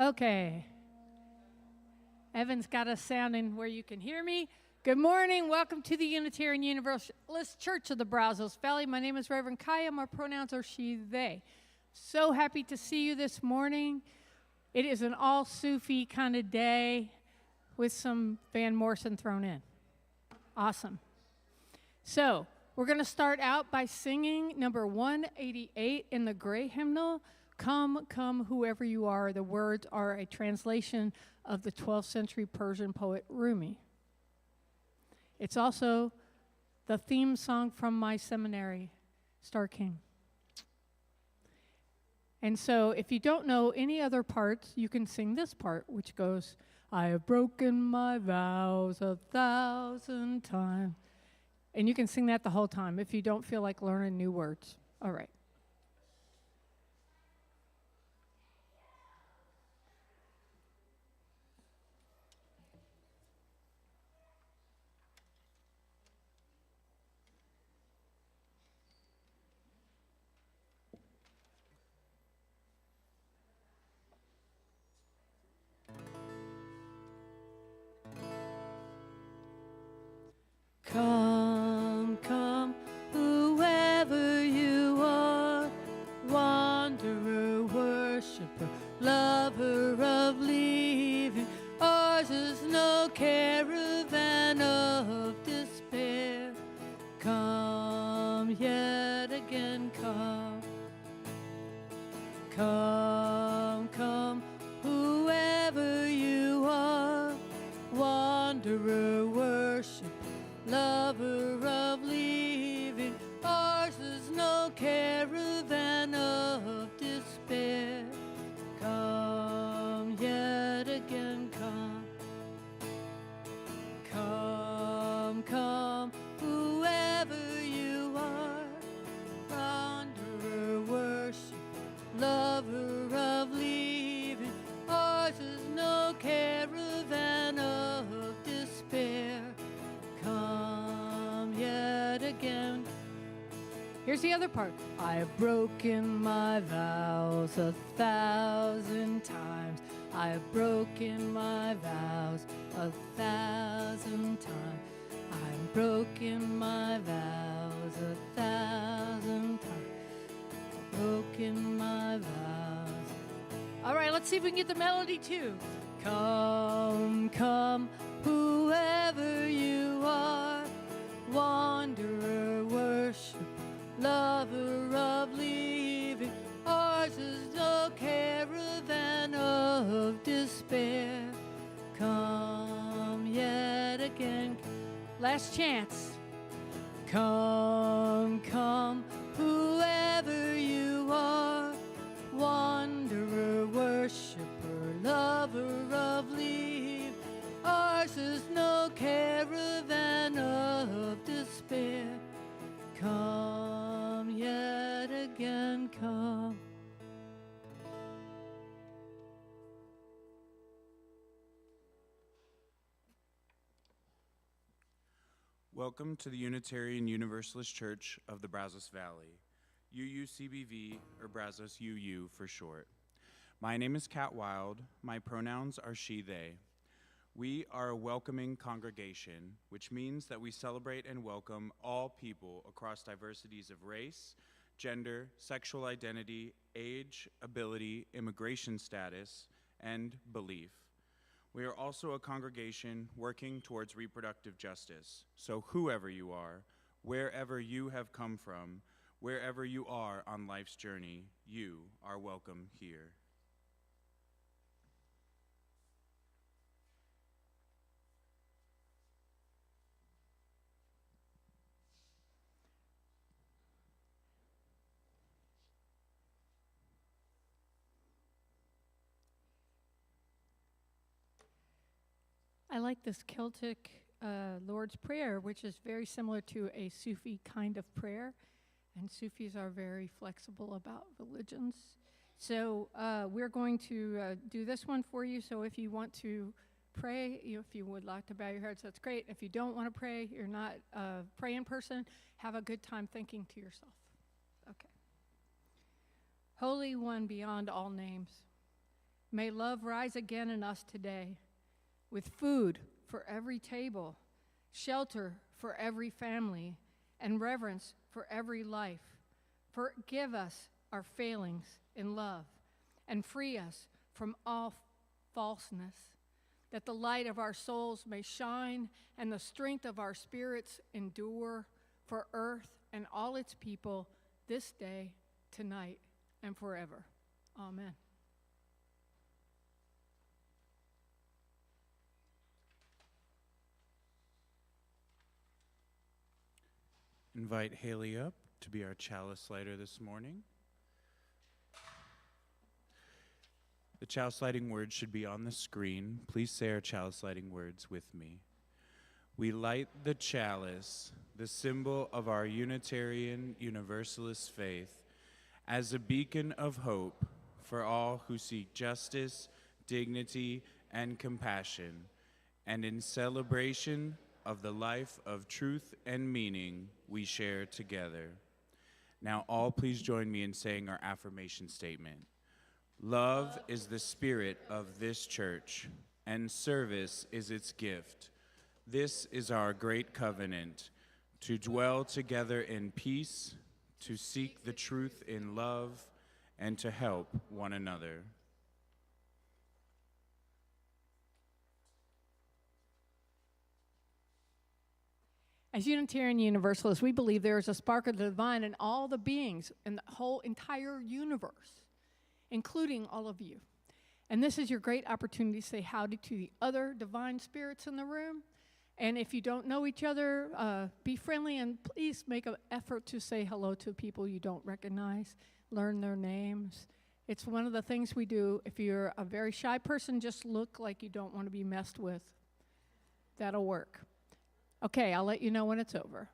Okay. Evan's got us sounding where you can hear me. Good morning. Welcome to the Unitarian Universalist Church of the Brazos Valley. My name is Reverend Kiya. My pronouns are she, they. So happy to see you this morning. It is an all Sufi kind of day with some Van Morrison thrown in. Awesome. So we're going to start out by singing number 188 in the Gray Hymnal. Come, come, whoever you are. The words are a translation of the 12th century Persian poet Rumi. It's also the theme song from my seminary, Star King. And so if you don't know any other parts, you can sing this part, which goes, I have broken my vows 1,000 times. And you can sing that the whole time if you don't feel like learning new words. All right. Come, come, whoever you are, wanderer, worshiper, lover of leaving. Ours is no caravan of despair. Come yet again, come. Come, come, whoever you are, wanderer, worshiper, lover of leaving. Ours is no caravan of despair. Come yet again, come. Come, come, whoever you are, wanderer, worship, lover of leaving. Ours is no caravan of despair. Come yet again. Here's the other part. I have broken my vows 1,000 times. I have broken my vows 1,000 times. I've broken my vows 1,000 times. Broken my vows. All right, let's see if we can get the melody too. Come, come, whoever you are, wanderer, worshiper, lover of leaving. Ours is no caravan of despair. Come yet again. Last chance. Come, come, whoever you are, wanderer, worshiper, lover of leaving. Ours is no caravan of despair. Come yet again, come. Welcome to the Unitarian Universalist Church of the Brazos Valley, UUCBV, or Brazos UU for short. My name is Kat Wild. My pronouns are she, they. We are a welcoming congregation, which means that we celebrate and welcome all people across diversities of race, gender, sexual identity, age, ability, immigration status, and belief. We are also a congregation working towards reproductive justice. So whoever you are, wherever you have come from, wherever you are on life's journey, you are welcome here. I like this Celtic Lord's Prayer, which is very similar to a Sufi kind of prayer. And Sufis are very flexible about religions. So we're going to do this one for you. So if you want to pray, if you would like to bow your heads, that's great. If you don't want to pray, you're not a praying person, have a good time thinking to yourself. Okay. Holy One beyond all names, May love rise again in us today, with food for every table, shelter for every family, and reverence for every life. Forgive us our failings in love, and free us from all falseness, that the light of our souls may shine and the strength of our spirits endure for earth and all its people this day, tonight, and forever. Amen. Invite Haley up to be our chalice lighter this morning. The chalice lighting words should be on the screen. Please say our chalice lighting words with me. We light the chalice, the symbol of our Unitarian Universalist faith, as a beacon of hope for all who seek justice, dignity, and compassion, and in celebration of the life of truth and meaning we share together. Now all please join me in saying our affirmation statement. Love is the spirit of this church, and service is its gift. This is our great covenant, to dwell together in peace, to seek the truth in love, and to help one another. As Unitarian Universalists, we believe there is a spark of the divine in all the beings in the whole entire universe, including all of you. And this is your great opportunity to say howdy to the other divine spirits in the room. And if you don't know each other, be friendly and please make an effort to say hello to people you don't recognize, learn their names. It's one of the things we do. If you're a very shy person, just look like you don't want to be messed with. That'll work. Okay, I'll let you know when it's over.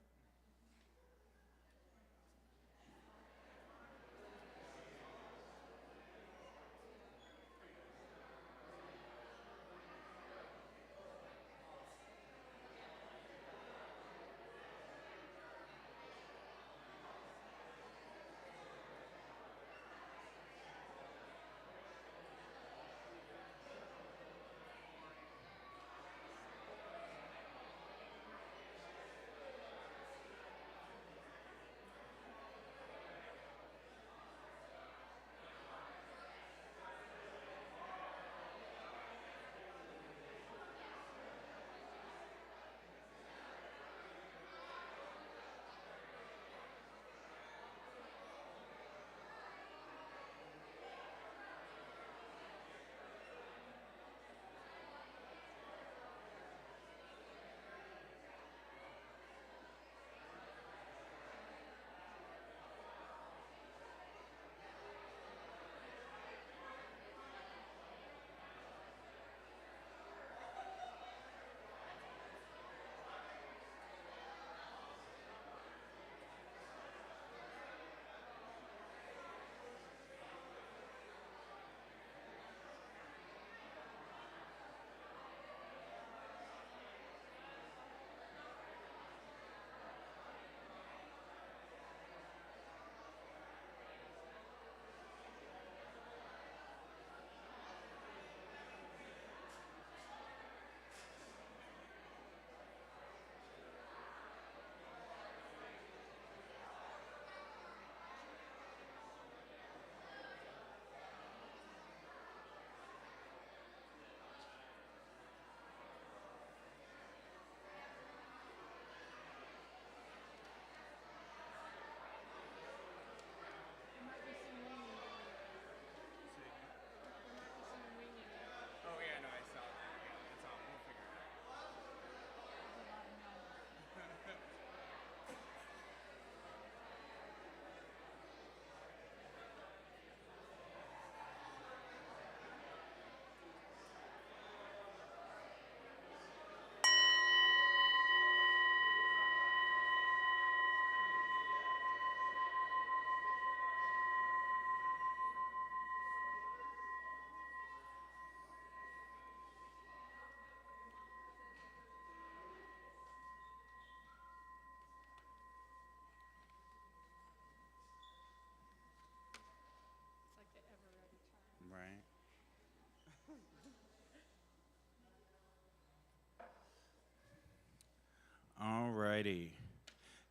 Alrighty.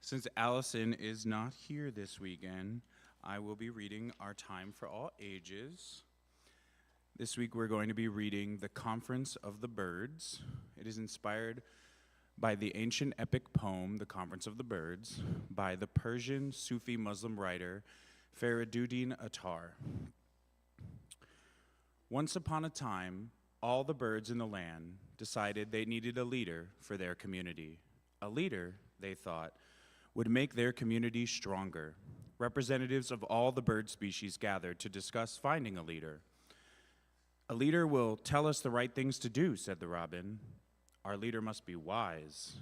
Since Allison is not here this weekend, I will be reading our Time for All Ages. This week we're going to be reading The Conference of the Birds. It is inspired by the ancient epic poem, The Conference of the Birds, by the Persian Sufi Muslim writer Fariduddin Attar. Once upon a time, all the birds in the land decided they needed a leader for their community. A leader, they thought, would make their community stronger. Representatives of all the bird species gathered to discuss finding a leader. A leader will tell us the right things to do, said the robin. Our leader must be wise,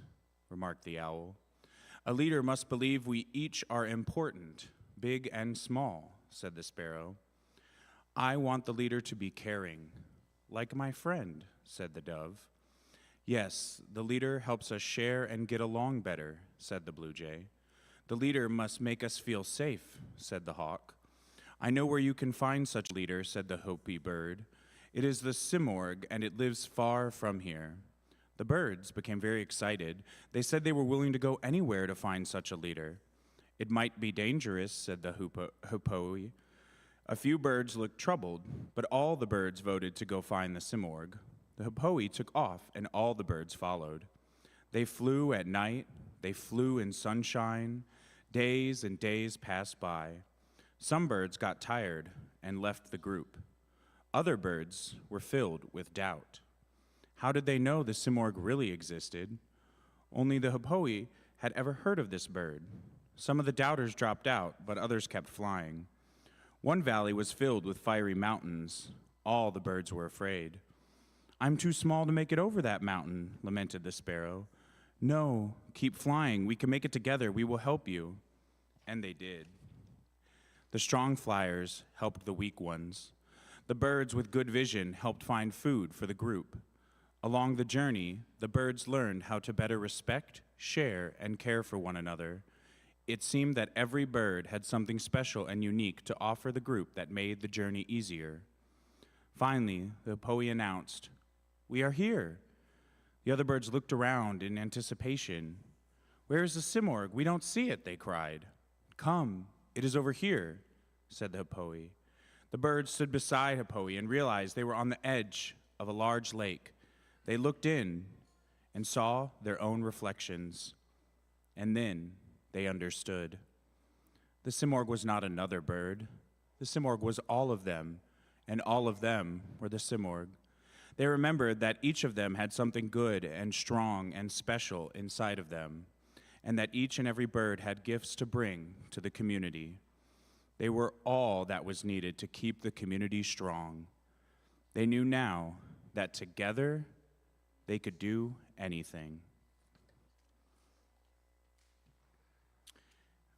remarked the owl. A leader must believe we each are important, big and small, said the sparrow. I want the leader to be caring, like my friend, said the dove. Yes, the leader helps us share and get along better, said the blue jay. The leader must make us feel safe, said the hawk. I know where you can find such a leader, said the hopi bird. It is the simorg, and it lives far from here. The birds became very excited. They said they were willing to go anywhere to find such a leader. It might be dangerous, said the hoopoe. A few birds looked troubled, but all the birds voted to go find the simorg. The hoopoe took off, and all the birds followed. They flew at night, they flew in sunshine. Days and days passed by. Some birds got tired and left the group. Other birds were filled with doubt. How did they know the simorg really existed? Only the hoopoe had ever heard of this bird. Some of the doubters dropped out, but others kept flying. One valley was filled with fiery mountains. All the birds were afraid. I'm too small to make it over that mountain, lamented the sparrow. No, keep flying. We can make it together. We will help you. And they did. The strong flyers helped the weak ones. The birds with good vision helped find food for the group. Along the journey, the birds learned how to better respect, share, and care for one another. It seemed that every bird had something special and unique to offer the group that made the journey easier. Finally, the hoopoe announced, "We are here." The other birds looked around in anticipation. "Where is the simorg? We don't see it," they cried. "Come, it is over here," said the hoopoe. The birds stood beside hoopoe and realized they were on the edge of a large lake. They looked in and saw their own reflections, and then they understood. The simorg was not another bird. The simorg was all of them, and all of them were the simorg. They remembered that each of them had something good and strong and special inside of them, and that each and every bird had gifts to bring to the community. They were all that was needed to keep the community strong. They knew now that together they could do anything.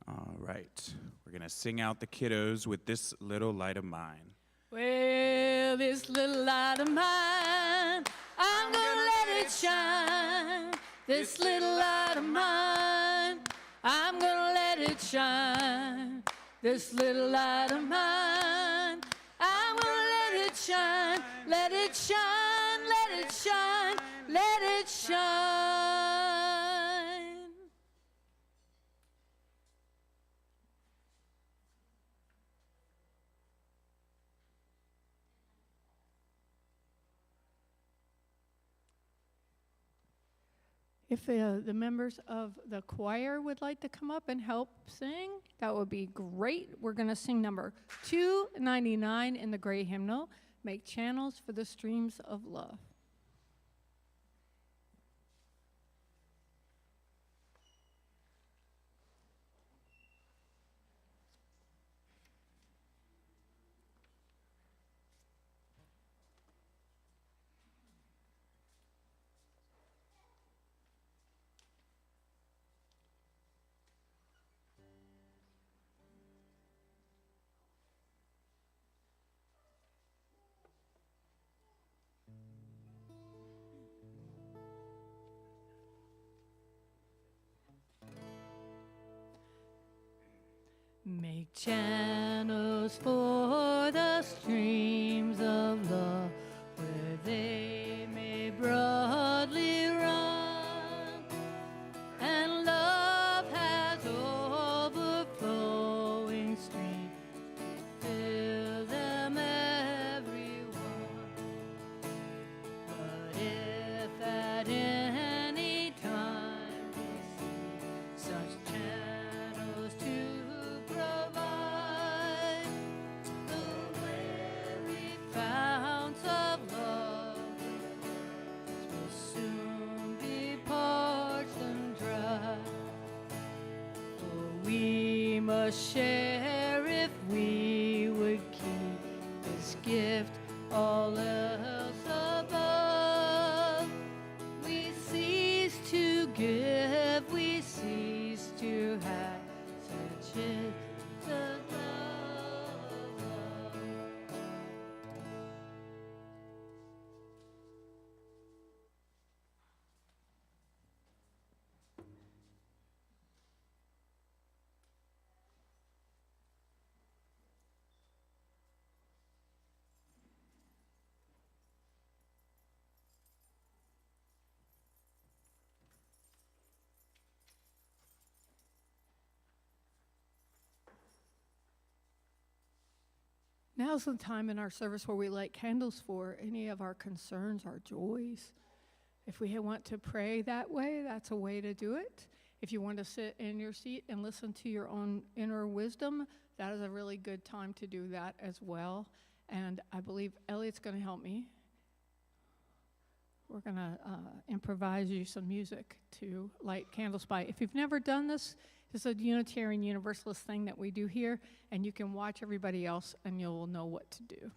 All right, we're gonna sing out the kiddos with This Little Light of Mine. Well, this little light of mine, I'm gonna let it shine. This little light of mine, I'm gonna let it shine. This little light of mine, I'm gonna let it shine. Let it shine, let it shine, let it shine. If the members of the choir would like to come up and help sing, that would be great. We're going to sing number 299 in the gray hymnal, Make Channels for the Streams of Love. Make channels for the streams of love, where they may broadly run, and love a share if we would keep this gift all else above. We cease to give, we cease to have such is the love of love. Now's the time in our service where we light candles for any of our concerns, our joys. If we want to pray that way, that's a way to do it. If you want to sit in your seat and listen to your own inner wisdom, that is a really good time to do that as well. And I believe Elliot's going to help me. We're going to improvise you some music to light candles by. If you've never done this, it's a Unitarian Universalist thing that we do here, and you can watch everybody else and you'll know what to do.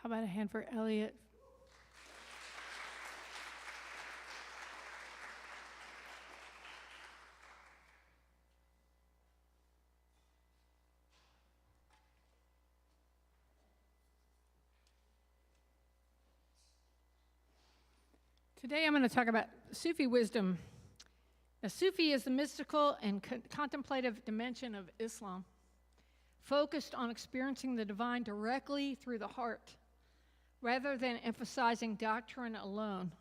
How about a hand for Elliot? Today I'm going to talk about Sufi wisdom. Now, Sufi is the mystical and contemplative dimension of Islam, focused on experiencing the divine directly through the heart, rather than emphasizing doctrine alone.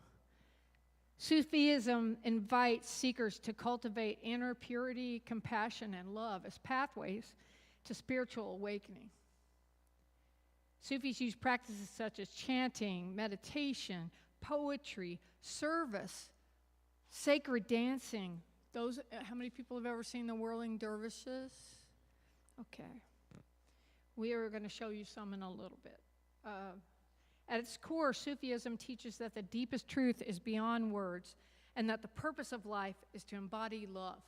Sufism invites seekers to cultivate inner purity, compassion, and love as pathways to spiritual awakening. Sufis use practices such as chanting, meditation, poetry, service, sacred dancing. How many people have ever seen the whirling dervishes? Okay. We are going to show you some in a little bit. At its core, Sufism teaches that the deepest truth is beyond words and that the purpose of life is to embody love,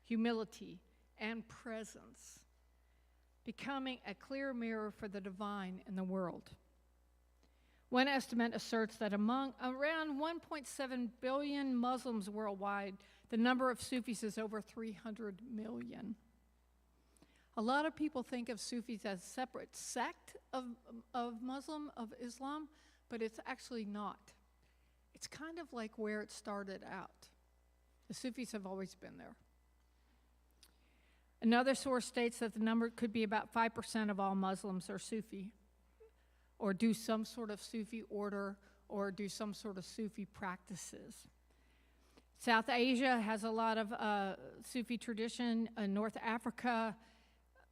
humility, and presence, becoming a clear mirror for the divine in the world. One estimate asserts that among around 1.7 billion Muslims worldwide, the number of Sufis is over 300 million. A lot of people think of Sufis as a separate sect of Islam, but it's actually not. It's kind of like where it started out. The Sufis have always been there. Another source states that the number could be about 5% of all Muslims are Sufi, or do some sort of Sufi order, or do some sort of Sufi practices. South Asia has a lot of Sufi tradition. North Africa,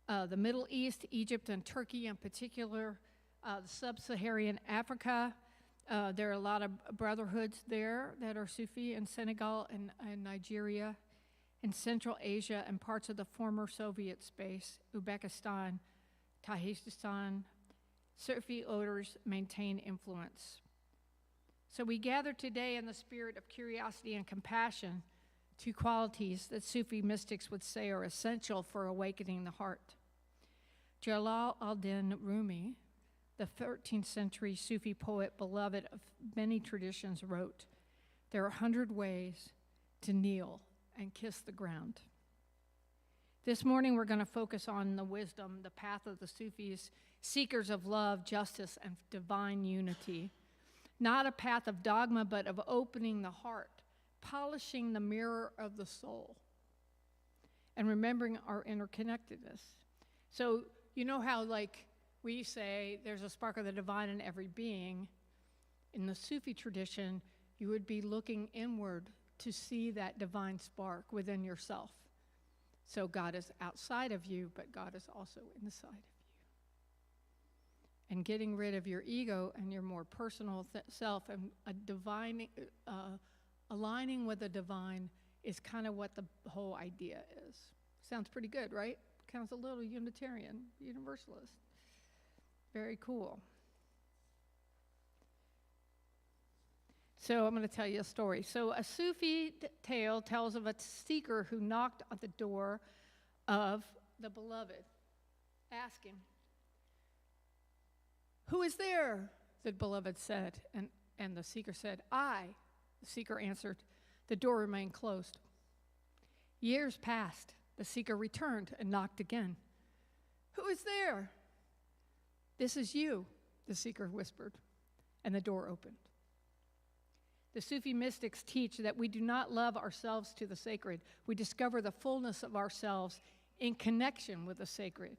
the Middle East, Egypt and Turkey in particular, the sub-Saharan Africa. There are a lot of brotherhoods there that are Sufi in Senegal and Nigeria. In Central Asia and parts of the former Soviet space, Uzbekistan, Tajikistan, Sufi orders maintain influence. So we gather today in the spirit of curiosity and compassion, two qualities that Sufi mystics would say are essential for awakening the heart. Jalal al-Din Rumi, the 13th century Sufi poet beloved of many traditions, wrote, "There are 100 ways to kneel and kiss the ground." This morning we're going to focus on the wisdom, the path of the Sufis, seekers of love, justice, and divine unity. Not a path of dogma, but of opening the heart, polishing the mirror of the soul, and remembering our interconnectedness. So you know how, like, we say there's a spark of the divine in every being. In the Sufi tradition, you would be looking inward to see that divine spark within yourself. So God is outside of you, but God is also inside of you. And getting rid of your ego and your more personal self and aligning with the divine is kind of what the whole idea is. Sounds pretty good, right? Sounds a little Unitarian, Universalist. Very cool. So I'm going to tell you a story. So a Sufi tale tells of a seeker who knocked on the door of the beloved, asking, "Who is there?" the beloved said. And the seeker said, "I." The seeker answered. The door remained closed. Years passed. The seeker returned and knocked again. "Who is there?" "This is you," the seeker whispered, and the door opened. The Sufi mystics teach that we do not love ourselves to the sacred. We discover the fullness of ourselves in connection with the sacred.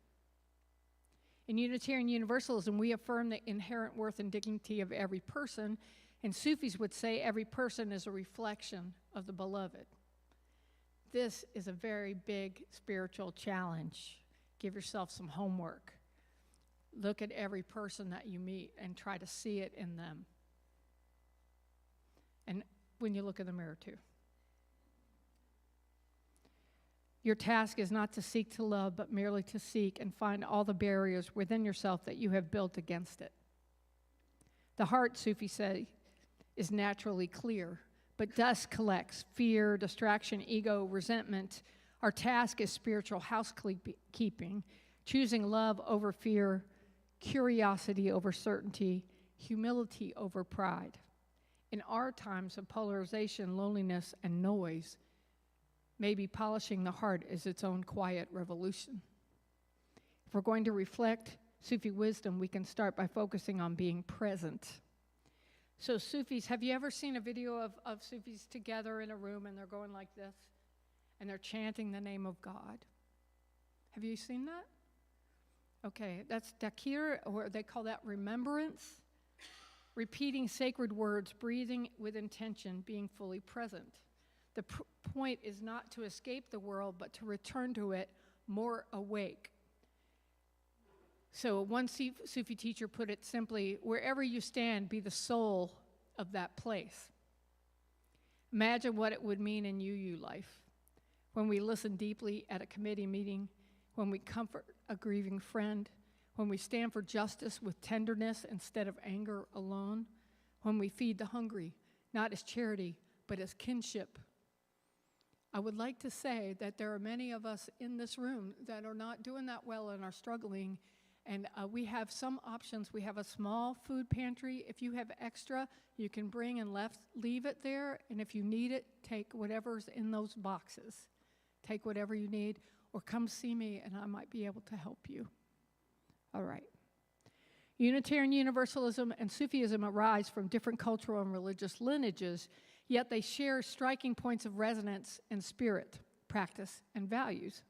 In Unitarian Universalism, we affirm the inherent worth and dignity of every person, and Sufis would say every person is a reflection of the beloved. This is a very big spiritual challenge. Give yourself some homework. Look at every person that you meet and try to see it in them. And when you look in the mirror too. Your task is not to seek to love, but merely to seek and find all the barriers within yourself that you have built against it. The heart, Sufis say, is naturally clear, but dust collects: fear, distraction, ego, resentment. Our task is spiritual housekeeping, choosing love over fear, curiosity over certainty, humility over pride. In our times of polarization, loneliness, and noise, maybe polishing the heart is its own quiet revolution. If we're going to reflect Sufi wisdom, we can start by focusing on being present. So Sufis, have you ever seen a video of Sufis together in a room and they're going like this? And they're chanting the name of God? Have you seen that? Okay, that's dakir, or they call that remembrance. Repeating sacred words, breathing with intention, being fully present. The point is not to escape the world, but to return to it more awake. So one Sufi teacher put it simply, wherever you stand, be the soul of that place. Imagine what it would mean in UU life. When we listen deeply at a committee meeting, when we comfort a grieving friend, when we stand for justice with tenderness instead of anger alone, when we feed the hungry, not as charity, but as kinship. I would like to say that there are many of us in this room that are not doing that well and are struggling, and we have some options. We have a small food pantry. If you have extra, you can bring and leave it there, and if you need it, take whatever's in those boxes. Take whatever you need, or come see me, and I might be able to help you. All right. Unitarian Universalism and Sufism arise from different cultural and religious lineages, yet they share striking points of resonance in spirit, practice, and values.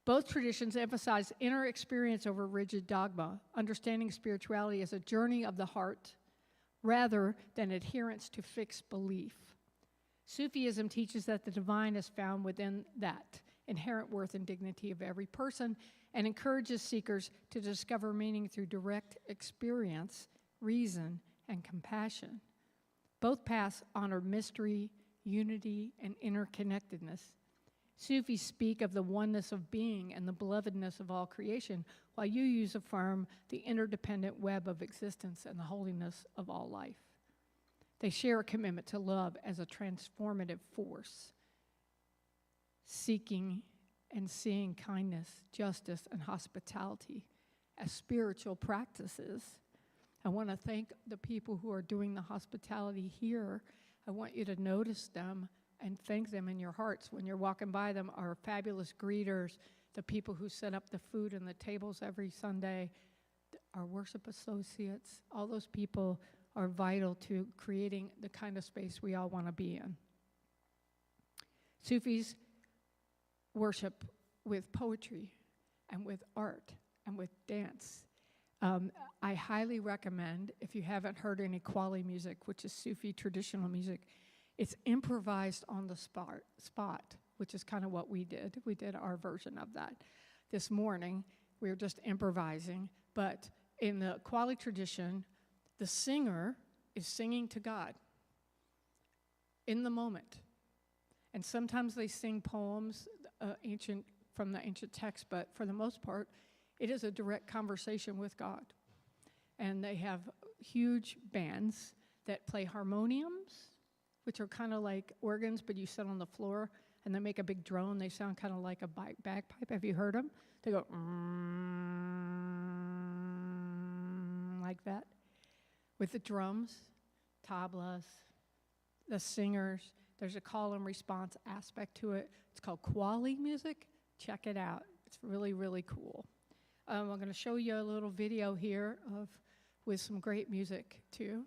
Both traditions emphasize inner experience over rigid dogma, understanding spirituality as a journey of the heart rather than adherence to fixed belief. Sufism teaches that the divine is found within that inherent worth and dignity of every person, and encourages seekers to discover meaning through direct experience, reason, and compassion. Both paths honor mystery, unity, and interconnectedness. Sufis speak of the oneness of being and the belovedness of all creation, while UUs affirm the interdependent web of existence and the holiness of all life. They share a commitment to love as a transformative force, seeking and seeing kindness, justice, and hospitality as spiritual practices. I want to thank the people who are doing the hospitality here. I want you to notice them and thank them in your hearts. When you're walking by them, our fabulous greeters, the people who set up the food and the tables every Sunday, our worship associates, all those people are vital to creating the kind of space we all want to be in. Sufis worship with poetry and with art and with dance. I highly recommend, if you haven't heard any Qawwali music, which is Sufi traditional music, it's improvised on the spot, which is kind of what we did. We did our version of that. This morning, we were just improvising, but in the Qawwali tradition, the singer is singing to God in the moment. And sometimes they sing poems from the ancient text, but for the most part, it is a direct conversation with God. And they have huge bands that play harmoniums, which are kind of like organs, but you sit on the floor, and they make a big drone. They sound kind of like a bagpipe. Have you heard them? They go like that. With the drums, tablas, the singers. There's a call and response aspect to it. It's called Qawwali music. Check it out. It's really, really cool. I'm going to show you a little video here with some great music too.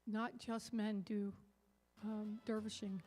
Not just men do dervishing.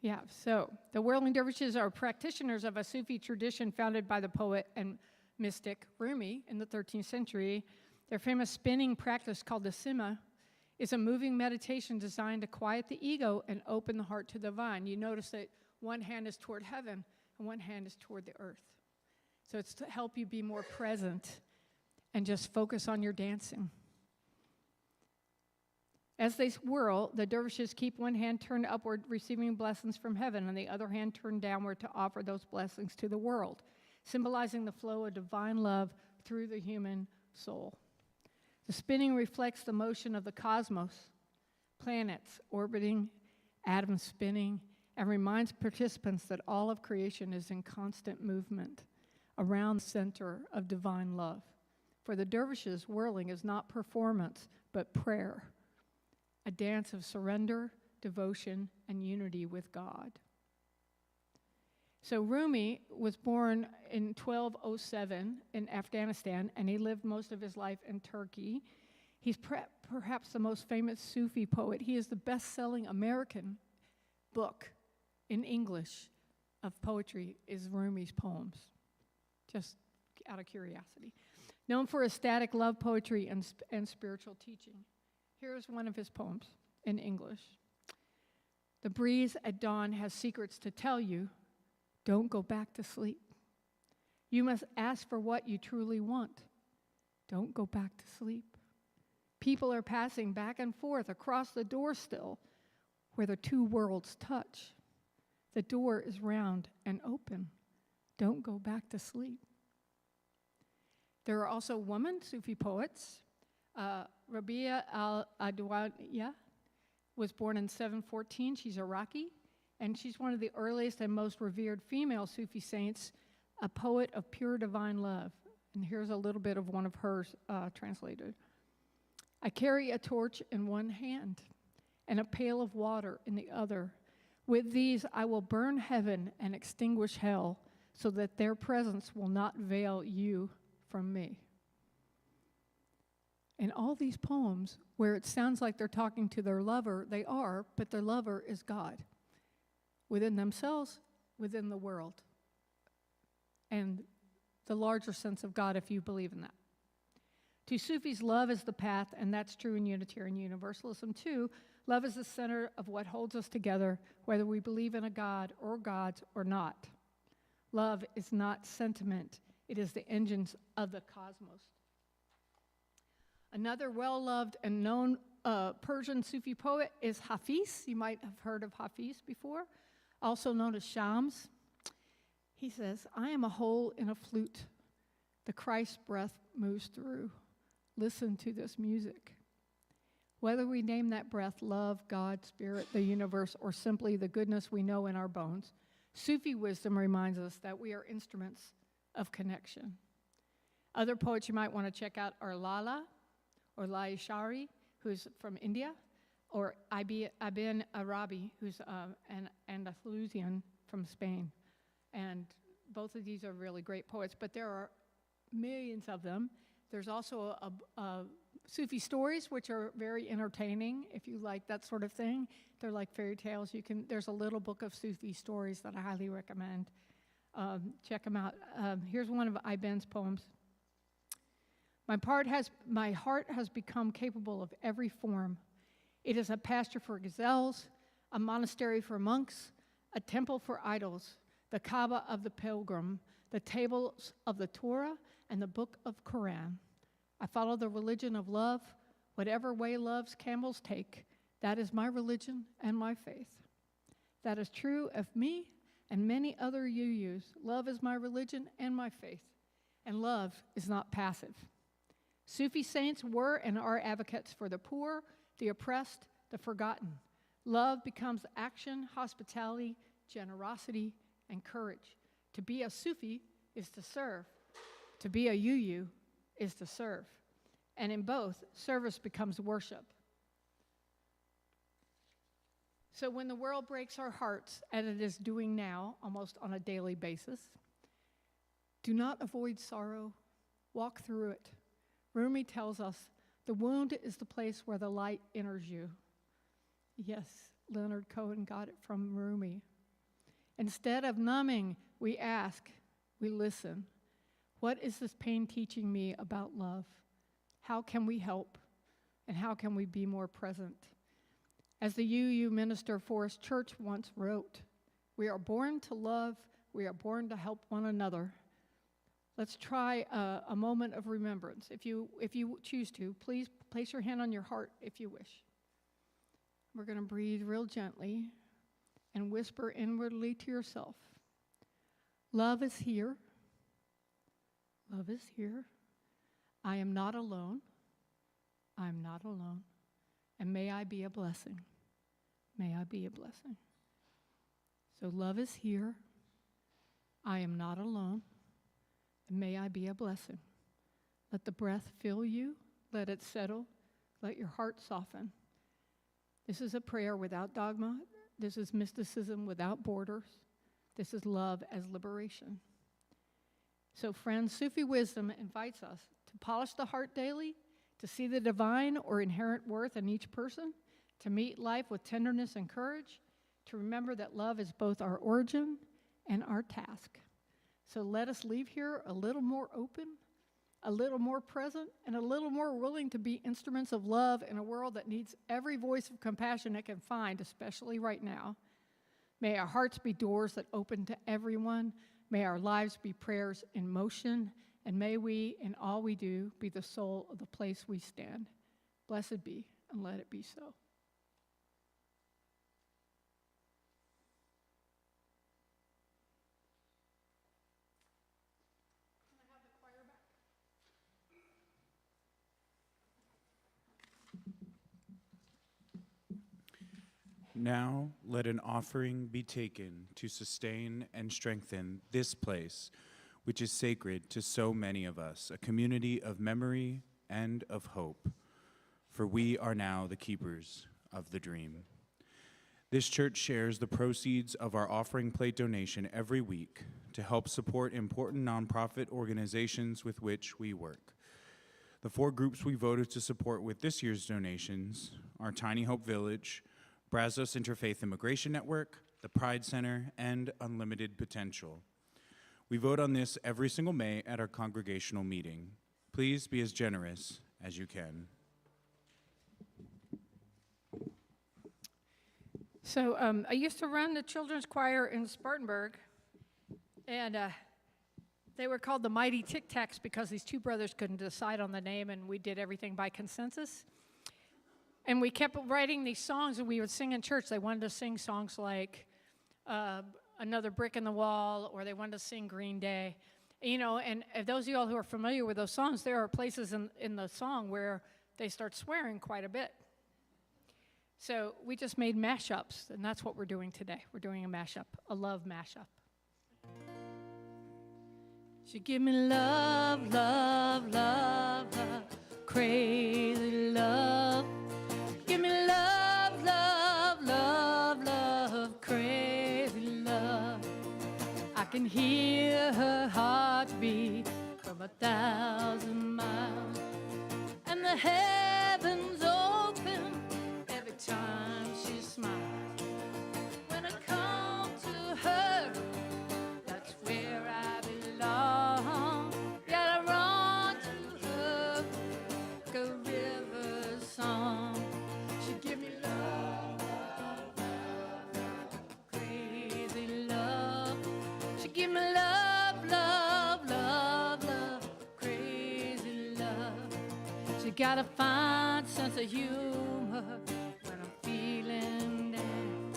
Yeah, so the whirling dervishes are practitioners of a Sufi tradition founded by the poet and mystic Rumi in the 13th century. Their famous spinning practice called the sima is a moving meditation designed to quiet the ego and open the heart to the divine. You notice that one hand is toward heaven and one hand is toward the earth. So it's to help you be more present and just focus on your dancing. As they whirl, the dervishes keep one hand turned upward, receiving blessings from heaven, and the other hand turned downward to offer those blessings to the world, symbolizing the flow of divine love through the human soul. The spinning reflects the motion of the cosmos, planets orbiting, atoms spinning, and reminds participants that all of creation is in constant movement around the center of divine love. For the dervishes, whirling is not performance, but prayer, a dance of surrender, devotion, and unity with God. So Rumi was born in 1207 in Afghanistan, and he lived most of his life in Turkey. He's perhaps the most famous Sufi poet. He is the best-selling American book in English of poetry is Rumi's poems, just out of curiosity. Known for ecstatic love poetry and spiritual teaching. Here's one of his poems in English. The breeze at dawn has secrets to tell you. Don't go back to sleep. You must ask for what you truly want. Don't go back to sleep. People are passing back and forth across the door still, where the two worlds touch. The door is round and open. Don't go back to sleep. There are also women Sufi poets. Rabia al-Adawiyya was born in 714. She's Iraqi, and she's one of the earliest and most revered female Sufi saints, a poet of pure divine love. And here's a little bit of one of hers translated. I carry a torch in one hand and a pail of water in the other. With these I will burn heaven and extinguish hell, so that their presence will not veil you from me. In all these poems, where it sounds like they're talking to their lover, they are, but their lover is God, within themselves, within the world, and the larger sense of God, if you believe in that. To Sufis, love is the path, and that's true in Unitarian Universalism too. Love is the center of what holds us together, whether we believe in a God or gods or not. Love is not sentiment. It is the engines of the cosmos. Another well-loved and known Persian Sufi poet is Hafiz. You might have heard of Hafiz before, also known as Shams. He says, I am a hole in a flute. The Christ breath moves through. Listen to this music. Whether we name that breath love, God, spirit, the universe, or simply the goodness we know in our bones, Sufi wisdom reminds us that we are instruments of connection. Other poets you might want to check out are Lala, or Laishari, who's from India, or Ibn Arabi, who's an Andalusian from Spain. And both of these are really great poets, but there are millions of them. There's also Sufi stories, which are very entertaining, if you like that sort of thing. They're like fairy tales. There's a little book of Sufi stories that I highly recommend. Check them out. Here's one of Ibn's poems. My heart has become capable of every form. It is a pasture for gazelles, a monastery for monks, a temple for idols, the Kaaba of the pilgrim, the tables of the Torah, and the book of Quran. I follow the religion of love, whatever way love's camels take. That is my religion and my faith. That is true of me and many other UUs. Love is my religion and my faith, and love is not passive. Sufi saints were and are advocates for the poor, the oppressed, the forgotten. Love becomes action, hospitality, generosity, and courage. To be a Sufi is to serve. To be a UU is to serve. And in both, service becomes worship. So when the world breaks our hearts, as it is doing now, almost on a daily basis, do not avoid sorrow, walk through it. Rumi tells us, the wound is the place where the light enters you. Yes, Leonard Cohen got it from Rumi. Instead of numbing, we ask, we listen. What is this pain teaching me about love? How can we help? And how can we be more present? As the UU minister Forest Church once wrote, we are born to love, we are born to help one another. Let's try a moment of remembrance. If you choose to, please place your hand on your heart if you wish. We're going to breathe real gently and whisper inwardly to yourself. Love is here. Love is here. I am not alone. I am not alone. And may I be a blessing. May I be a blessing. So love is here. I am not alone. And may I be a blessing. Let the breath fill you. Let it settle. Let your heart soften. This is a prayer without dogma. This is mysticism without borders. This is love as liberation. So friends, Sufi wisdom invites us to polish the heart daily, to see the divine or inherent worth in each person, to meet life with tenderness and courage, to remember that love is both our origin and our task. So let us leave here a little more open, a little more present, and a little more willing to be instruments of love in a world that needs every voice of compassion it can find, especially right now. May our hearts be doors that open to everyone. May our lives be prayers in motion. And may we, in all we do, be the soul of the place we stand. Blessed be, and let it be so. Now let an offering be taken to sustain and strengthen this place, which is sacred to so many of us, a community of memory and of hope, for we are now the keepers of the dream. This church shares the proceeds of our offering plate donation every week to help support important nonprofit organizations with which we work. The 4 groups we voted to support with this year's donations are Tiny Hope Village, Brazos Interfaith Immigration Network, the Pride Center, and Unlimited Potential. We vote on this every single May at our congregational meeting. Please be as generous as you can. So I used to run the children's choir in Spartanburg, and they were called the Mighty Tic Tacs because these 2 brothers couldn't decide on the name, and we did everything by consensus. And we kept writing these songs, and we would sing in church. They wanted to sing songs like Another Brick in the Wall, or they wanted to sing Green Day. You know, and those of y'all who are familiar with those songs, there are places in the song where they start swearing quite a bit. So we just made mashups, and that's what we're doing today. We're doing a mashup, a love mashup. She give me love, love, love, love, crazy love. Give me love, love, love, love, crazy love. I can hear her heartbeat from 1,000 miles, and the heavens open every time she smiles. When I come to her, that's where I belong. Gotta run to her like a river song. She give me love, love, love, crazy love. She give me love, love, love, love, crazy love. She got a fine sense of humor when I'm feeling down.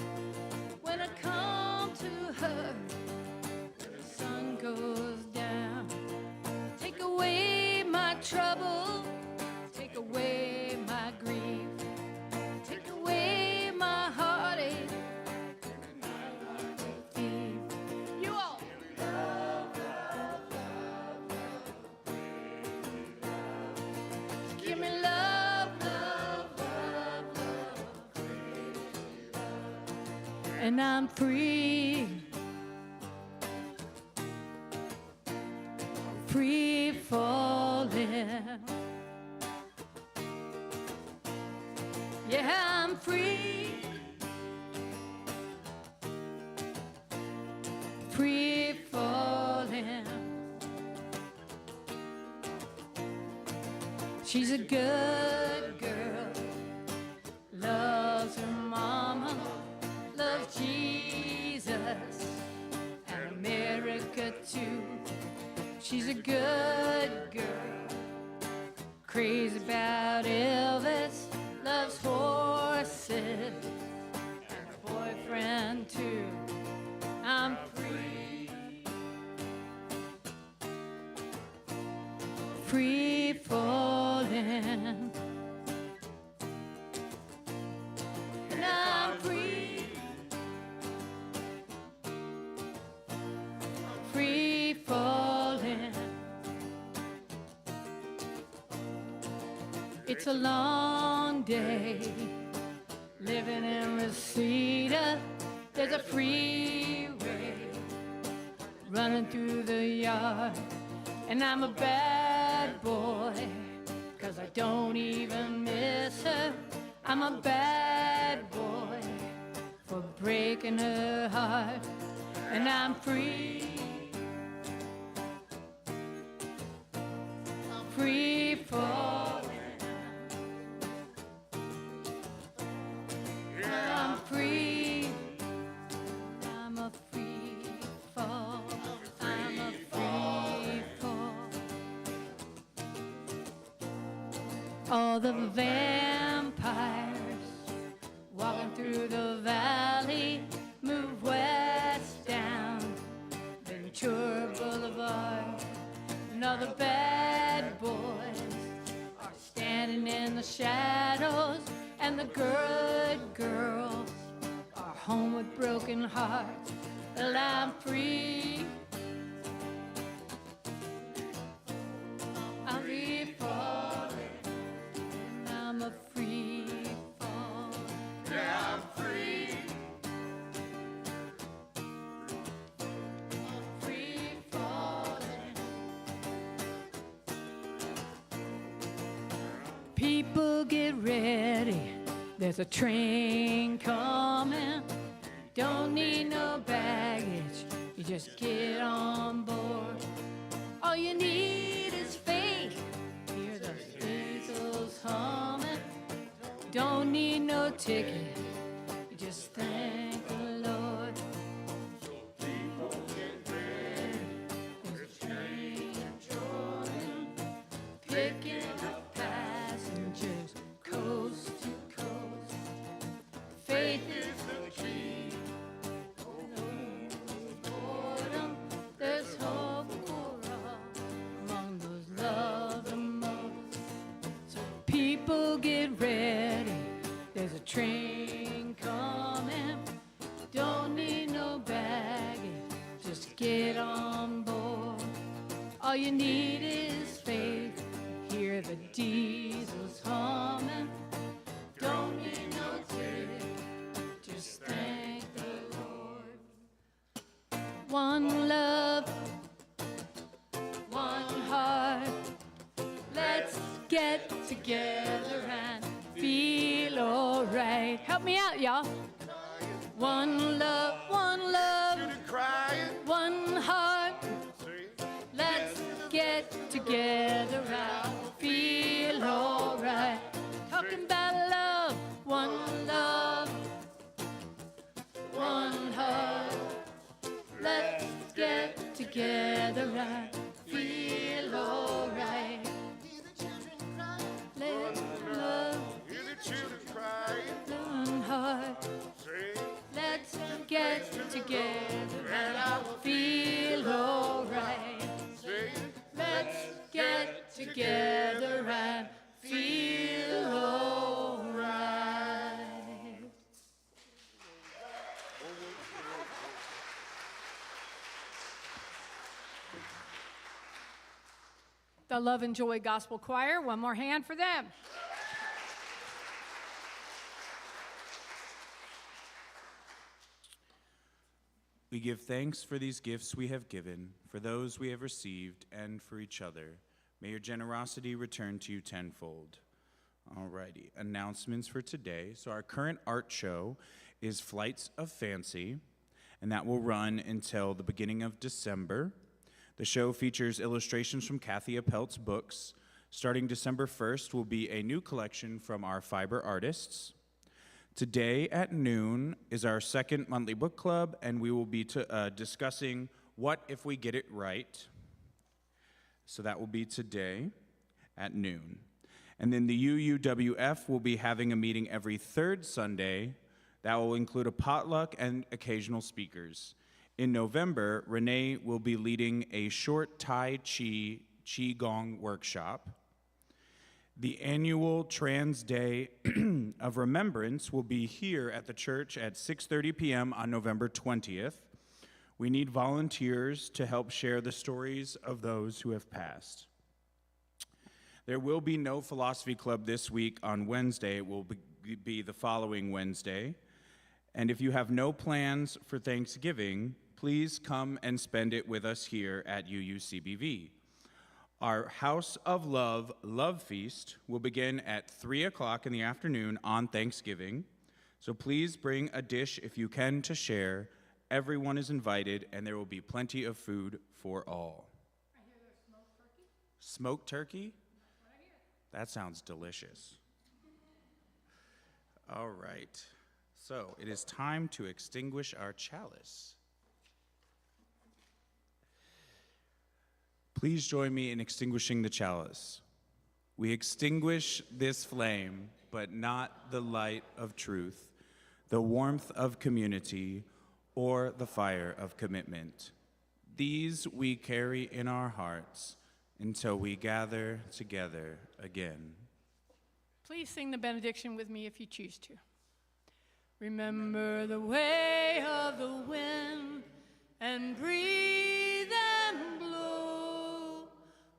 When I come to her, when the sun goes down. Take away my trouble, take away my grief, take away my heartache, thief. You all. Give me love, love, love, love, and I'm free, free falling. Yeah, I'm free, free falling. She's a good girl, loves her mama, loves Jesus and America too. She's a good missus and a boyfriend too. I'm free, free falling, and I'm free, free falling. It's a long day living in Reseda. There's a freeway running through the yard, and I'm a bad boy, 'cause I don't even miss her. I'm a bad boy for breaking her heart, and I'm free, free falling. I'm free, I'm a free fall, I'm a free fall. All the vampires walking through the valley move west down Ventura Boulevard, and all the bad boys are standing in the shadows, and the good girls are home with broken hearts. Well, I'm free, I'm free falling, and I'm a free fall. Yeah, I'm free, free falling. People get ready, there's a train coming. Don't need no baggage, you just get on board. All you need is faith, hear the diesels humming. Don't need no ticket, you just thank the Lord. People get ready, there's a train joining, picking up passengers coast to coast. Faith is the key. Boredom, there's hope for all among those love the most. So people get ready, there's a train coming. Don't need no baggage, just get on board. All you need is faith, hear the diesels humming. Don't need no ticket, just thank the Lord. One love, one heart, let's get together and feel alright. Help me out, y'all. One love, one heart, let's get together and feel alright. Talking about love, one heart, let's get together and feel alright. Let's love, one heart, let's get together and feel alright. Let's get together and feel alright. The Love and Joy Gospel Choir, one more hand for them. We give thanks for these gifts we have given, for those we have received, and for each other. May your generosity return to you tenfold. Alrighty, announcements for today. So our current art show is Flights of Fancy, and that will run until the beginning of December. The show features illustrations from Kathy Appelt's books. Starting December 1st will be a new collection from our fiber artists. Today at noon is our second monthly book club, and we will be discussing What If We Get It Right. So that will be today at noon. And then the UUWF will be having a meeting every third Sunday that will include a potluck and occasional speakers. In November, Renee will be leading a short Tai Chi Qigong workshop. The annual Trans Day of Remembrance will be here at the church at 6:30 p.m. on November 20th. We need volunteers to help share the stories of those who have passed. There will be no philosophy club this week on Wednesday. It will be the following Wednesday. And if you have no plans for Thanksgiving, please come and spend it with us here at UUCBV. Our House of Love Love Feast will begin at 3 o'clock in the afternoon on Thanksgiving. So please bring a dish if you can to share. Everyone is invited, and there will be plenty of food for all. I hear there's smoked turkey. Smoked turkey? That's what I hear. That sounds delicious. All right. So it is time to extinguish our chalice. Please join me in extinguishing the chalice. We extinguish this flame, but not the light of truth, the warmth of community, or the fire of commitment. These we carry in our hearts until we gather together again. Please sing the benediction with me if you choose to. Remember the way of the wind and breathe and blow.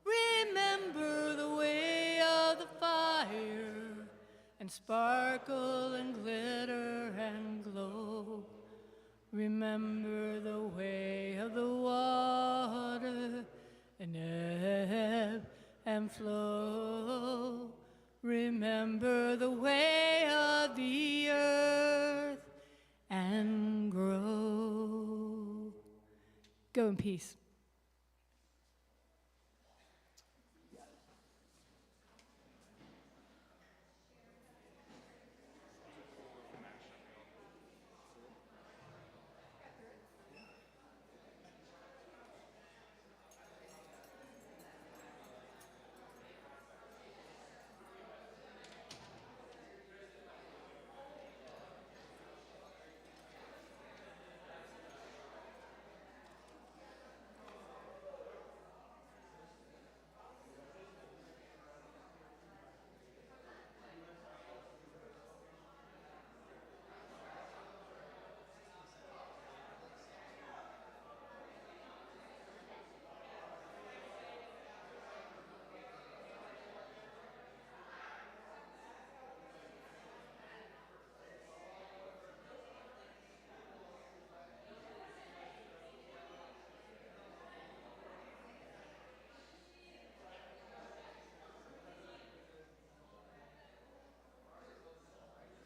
Remember the way of the fire and sparkle and glitter and glow. Remember the way of the water and ebb and flow. Remember the way of the earth and grow. Go in peace.